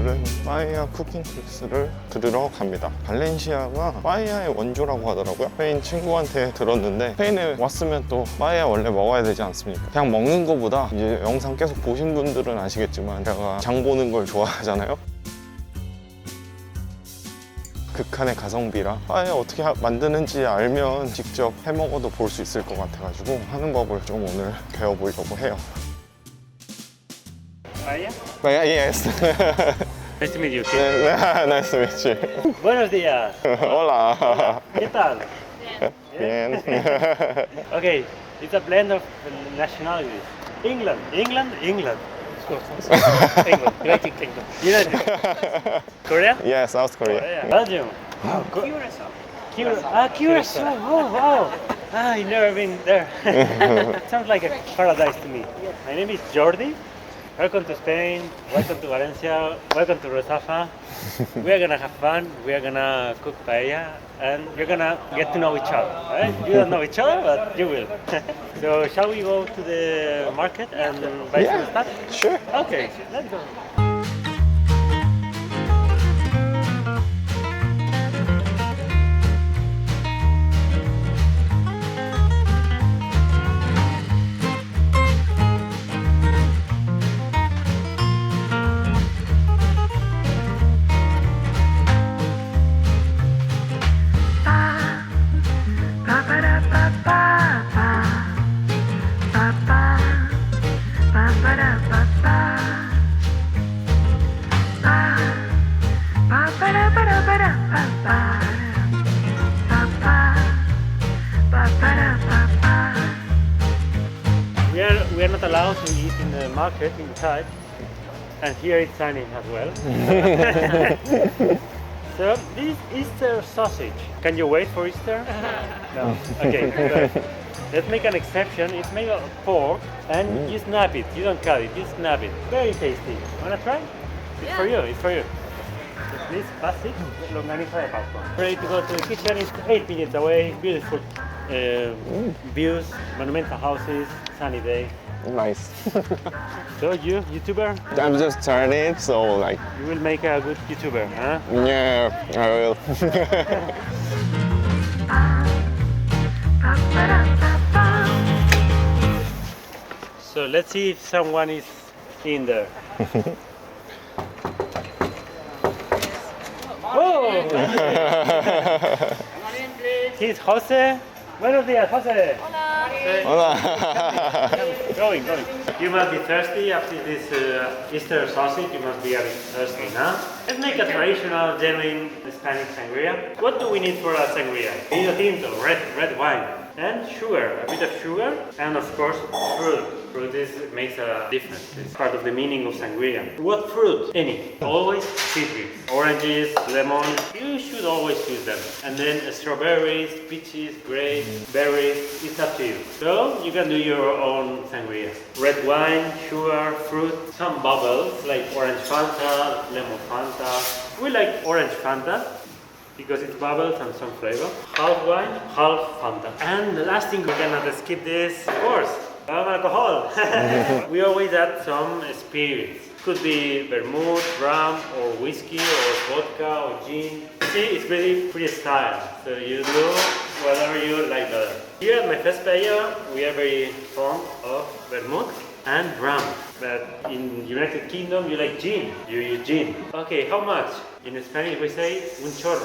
오늘은 빠에야 쿠킹 클래스를 들으러 갑니다. 발렌시아가 빠에야의 원조라고 하더라고요. 스페인 친구한테 들었는데 스페인에 왔으면 또 빠에야 원래 먹어야 되지 않습니까? 그냥 먹는 거보다 이제 영상 계속 보신 분들은 아시겠지만 제가 장 보는 걸 좋아하잖아요. 극한의 가성비라 빠에야 어떻게 만드는지 알면 직접 해먹어도 볼 수 있을 것 같아가지고 하는 법을 좀 오늘 배워보려고 해요. Paella? 빠에야, yes. Nice to meet you. Nice to meet you. Buenos días. Hola. ¿Qué tal? Bien. Okay, it's a blend of nationalities. England. England. England, United Kingdom. United. Korea? Yeah, South Korea. Belgium. Curacao. Oh, wow. I've never been there. Sounds like a paradise to me. My name is Jordi. Welcome to Spain. Welcome to Valencia. Welcome to Rosafa. We are gonna have fun. We are gonna cook paella, and you're gonna get to know each other. Right? You don't know each other, but you will. So, shall we go to the market and buy some Yeah, stuff? sure. Okay, let's go. We are not allowed to eat in the market inside, and here it's sunny as well. So this is Easter sausage. Can you wait for Easter? No. Okay. Good. Let's make an exception. It's made of pork, and you snap it. You don't cut it. You snap it. Very tasty. Wanna try? It's for you. It's for you. So please pass it. Longaniza de Pascua. Ready to go to the kitchen. It's 8 minutes away. Beautiful views, monumental houses, sunny day. Nice. So you, YouTuber, I'm just turning, so like, you will make a good YouTuber, huh? yeah, I will. So let's see if someone is in there. Oh! He's Jose. Buenos días, Jose. Hola. Going. You must be thirsty after this Easter sausage. You must be a bit thirsty, huh? Let's make a traditional, genuine Spanish sangria. What do we need for a sangria? Vino tinto, red wine, and sugar, a bit of sugar, and of course fruit. Fruit makes a difference. It's part of the meaning of sangria. What fruit? Any. Always citrus. Oranges, lemon. You should always use them. And then strawberries, peaches, grapes, berries. It's up to you. So you can do your own sangria. Red wine, sugar, fruit, some bubbles like orange Fanta, lemon Fanta. We like orange Fanta because it's bubbles and some flavor. Half wine, half Fanta. And the last thing, we cannot skip this, of course. Alcohol. We always add some spirits. Could be vermouth, rum, or whiskey, or vodka, or gin. See, it's pretty style. So you do whatever you like better. Here at my first paella, we are very fond of vermouth and rum. But in United Kingdom, you like gin. You use gin. Okay, how much? In Spanish, we say un chorro.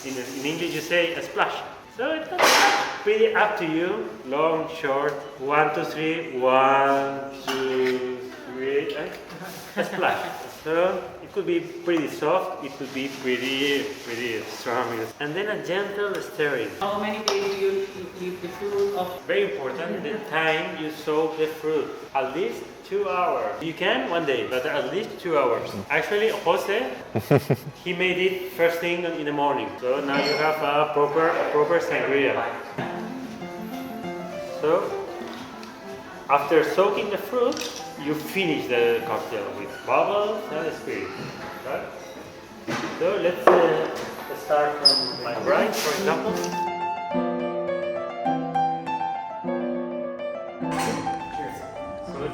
In English, you say a splash. So it's pretty up to you. Long, short, 1, 2, 3, 1, 2, 3, a splash. So it could be pretty soft, it could be pretty strong. And then a gentle stirring. How many days do you leave the fruit of? Very important, the time you soak the fruit. At least 2 hours. You can one day, but at least 2 hours. Actually, Jose, he made it first thing in the morning. So now you have a proper sangria. So after soaking the fruit, you finish the cocktail with bubbles and spirit. Right? So let's start from my right, for example.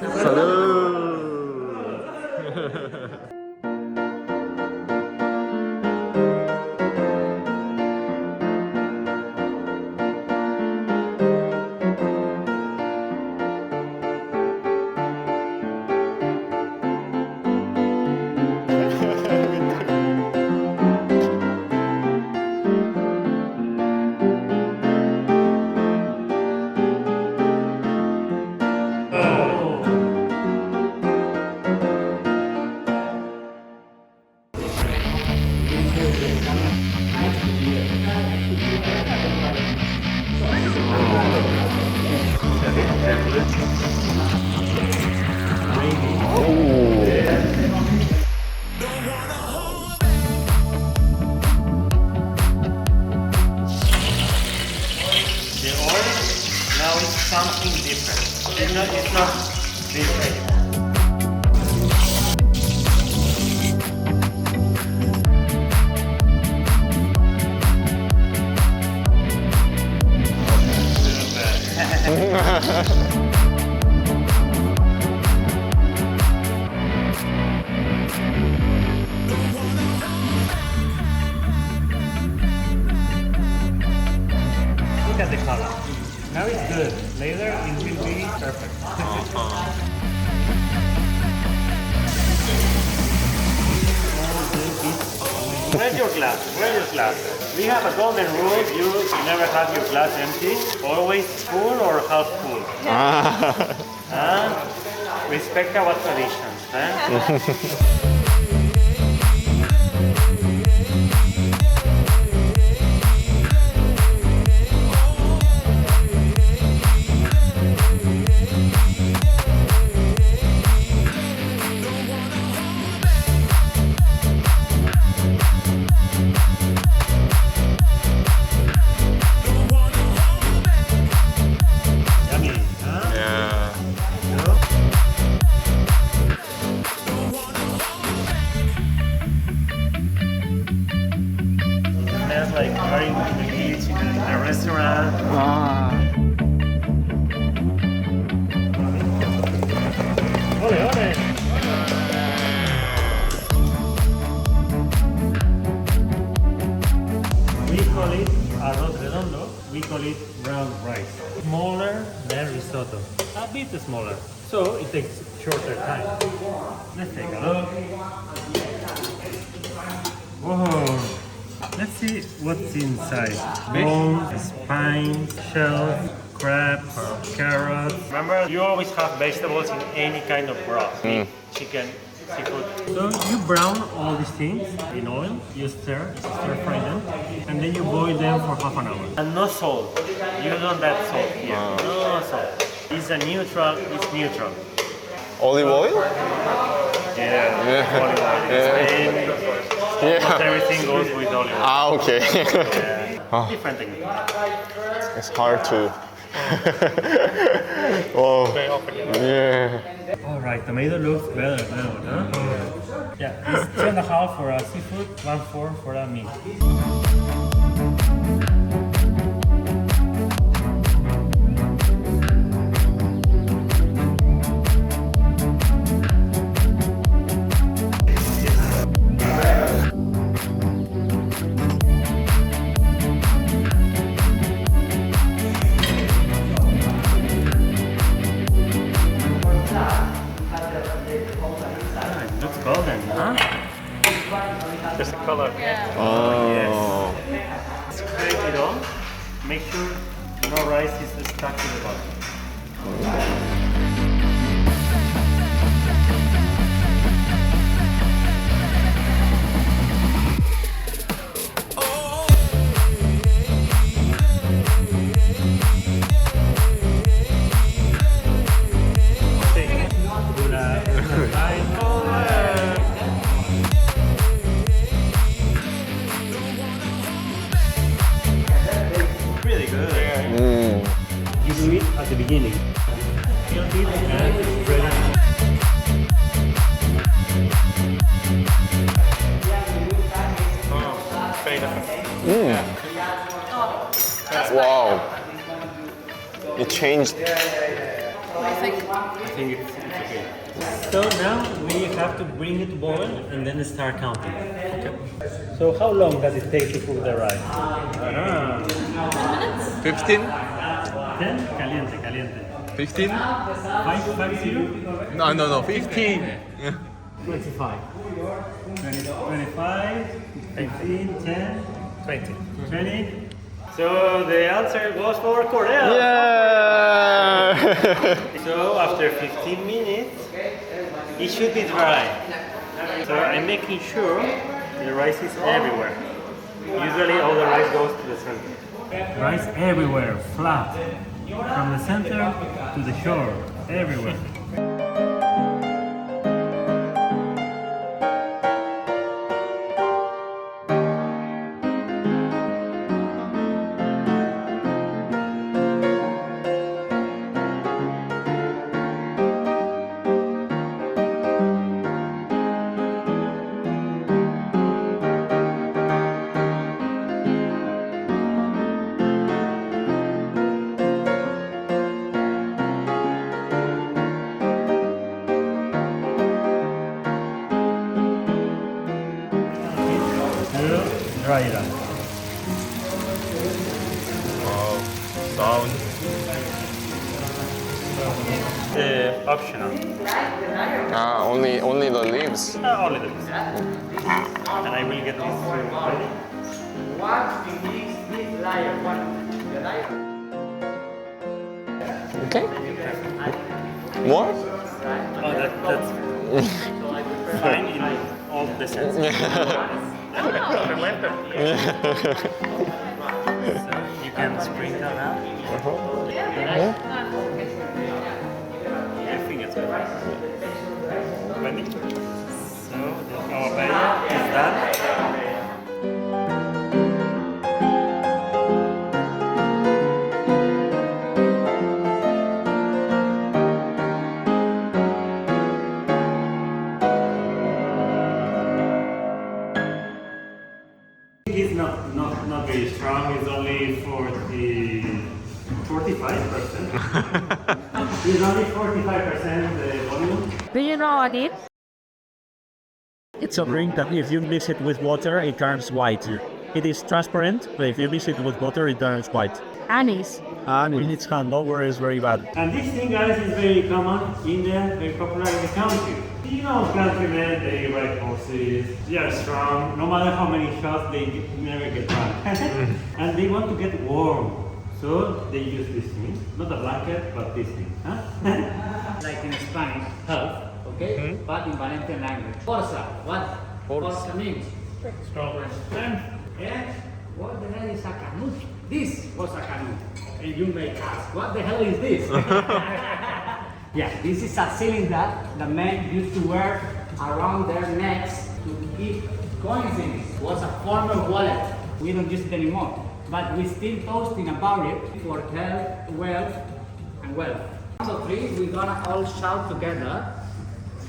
Salud. the oil, now it's something different. It's not this way. Look at the color. Now it's good. Later it will be perfect. Where's your glass? Where's your glass? We have a golden rule. You never have your glass empty. Always full or half full. Respect our traditions. Yummy, huh? Yeah. Smells like very in the beach, in a restaurant. Ole, ole. We call it arroz redondo. We call it brown rice. Smaller than risotto. A bit smaller. So it takes shorter time. Let's take a look. Whoa. Let's see what's inside. Bones, spines, shells, crabs, carrots. Remember, you always have vegetables in any kind of broth. Meat, chicken, seafood. So you brown all these things in oil. You stir fry them, and then you boil them for half an hour. And no salt. You don't add salt here. No salt. It's a neutral. It's neutral. Olive oil? Yeah. Olive oil. Almost everything goes with olive oil. Ah, okay. Yeah. Different technique. It's hard to. Whoa. Yeah. All right, tomato looks better now, huh? Yeah, it's 2.5 for a seafood, 1.4 for a meat. It looks golden, huh? Just the color. Oh. Scrape it on. Make sure no rice is stuck to the bottom. Really good. You do it at the beginning. Feel it and spread it. Wow. It changed. I think it's okay. So now we have to bring it to boil and then start counting. Okay. So how long does it take to cook the rice? 15? 10? Caliente, caliente. 15? 5, No, 15. 25. 25, 15, 10, 20. 20. So the answer goes for Korea. Yeah. So after 15 minutes, it should be dry. So I'm making sure the rice is everywhere. Usually all the rice goes to the center. Rice everywhere, flat. From the center to the shore, everywhere. try it out. Sound. Optional. Ah, only the leaves. Only the leaves. And I will get this ready. What is this lion? What? The lion? Okay. More? Oh, that's fine in all the senses. So you can sprinkle now. I think it's good. Ready? So our paella is done. It's not very strong. It's only 45%. It's only 45% the volume. Do you know what it? It's a drink that if you mix it with water, it turns white. It is transparent, but if you mix it with water, it turns white. Anise. And in its hangover is very bad. And this thing, guys, is very common in there, very popular in the country. You know, countrymen, they ride horses, they are strong, no matter how many shots, they never get drunk. And they want to get warm. So they use this thing, not a blanket, but this thing. Huh? Like in Spanish, health, okay? But in Valencian language. Forza, what? Forza means strong strength. And what the hell is a canoe? This was a canoe. And you may ask, what the hell is this? Yeah, this is a cylinder the men used to wear around their necks to keep coins in it. It was a former wallet. We don't use it anymore. But we still posting about it for health, wealth, and wealth. So three, we're gonna all shout together.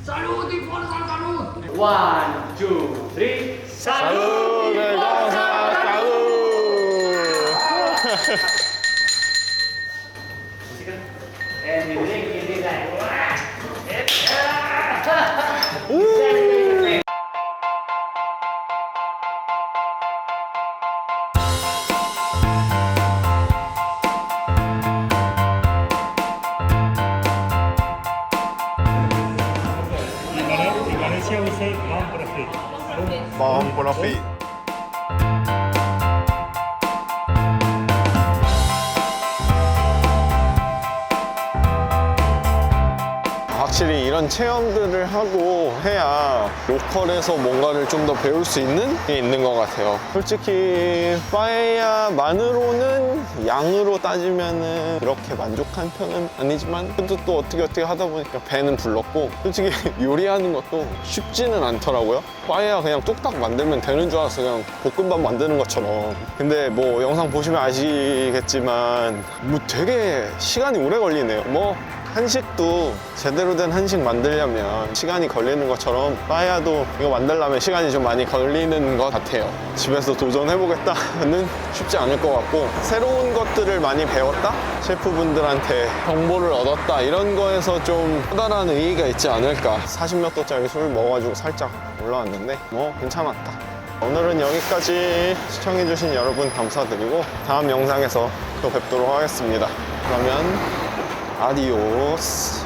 Salud y fuerza al salud! 1, 2, 3. Salud, salud. And you drink it is like. In Valencia, we say bon profit. Bon profit. 확실히 이런 체험들을 하고 해야 로컬에서 뭔가를 좀 더 배울 수 있는 게 있는 것 같아요. 솔직히 빠에야만으로는 양으로 따지면은 그렇게 만족한 편은 아니지만 그래도 또 어떻게 하다 보니까 배는 불렀고 솔직히 요리하는 것도 쉽지는 않더라고요. 빠에야 그냥 뚝딱 만들면 되는 줄 알았어. 그냥 볶음밥 만드는 것처럼. 근데 뭐 영상 보시면 아시겠지만 뭐 되게 시간이 오래 걸리네요. 뭐 한식도 제대로 된 한식 만들려면 시간이 걸리는 것처럼 빠에야도 이거 만들려면 시간이 좀 많이 걸리는 것 같아요. 집에서 도전해보겠다는 쉽지 않을 것 같고 새로운 것들을 많이 배웠다? 셰프분들한테 정보를 얻었다 이런 거에서 좀 커다란 의의가 있지 않을까. 40몇 도짜리 술 먹어가지고 살짝 올라왔는데 뭐 괜찮았다. 오늘은 여기까지 시청해주신 여러분 감사드리고 다음 영상에서 또 뵙도록 하겠습니다. 그러면 아디오스.